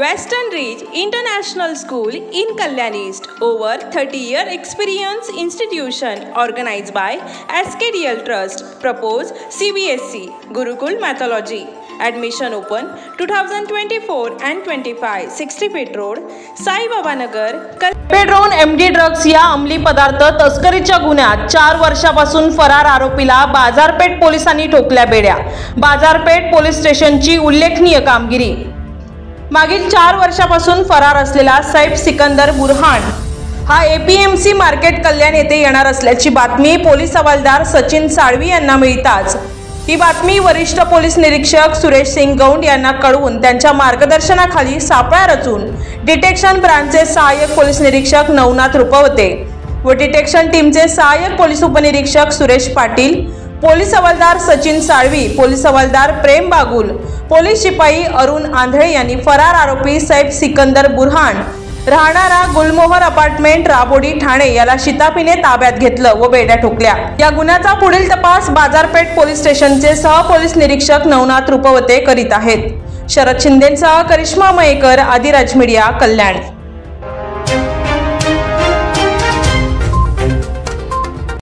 Western Ridge International School in Kalyan East, over 30-year experience institution organized by SKDL Trust, propose CBSE, Gurukul Mythology. Admission open 2024 and 25, 60 Feet Road, Sai Baba Nagar. पेड्रोन MD drugs या अंमली पदार्थ तस्करीच्या गुन्ह्यात 4 वर्षापासून फरार आरोपीला बाजारपेठ पोलिसांनी ठोकल्या बेड्या. बाजारपेठ पोलीस स्टेशनची उल्लेखनीय कामगिरी. मागील 4 वर्षापासून फरार असलेला सैफ सिकंदर बुरहान हा APMC मार्केट कल्याण येथे येणार असल्याची बातमी पोलीस हवालदार सचिन साळवी यांना मिळताच ही बातमी वरिष्ठ पोलीस निरीक्षक सुरेश सिंग गौंड यांना कळवून त्यांच्या मार्गदर्शनाखाली सापळा रचून डिटेक्शन ब्रांचचे सहाय्यक पोलीस निरीक्षक नवनाथ रुपवते व डिटेक्शन टीमचे सहाय्यक पोलीस उपनिरीक्षक सुरेश पाटील, पोलीस हवालदार सचिन साळवी, पोलीस हवालदार प्रेम बागुल, पोलीस शिपाई अरुण आंधळे यांनी फरार आरोपी सैफ सिकंदर बुरहान राहणारा गुलमोहर अपार्टमेंट राबोडी ठाणे याला शिताफीने ताब्यात घेतलं व बेड्या ठोकल्या. या गुन्ह्याचा पुढील तपास बाजारपेठ पोलीस स्टेशनचे सहपोलीस निरीक्षक नवनाथ रुपवते करीत आहेत. शरद शिंदेंसह करिश्मा मयेकर, आदिराज मीडिया, कल्याण.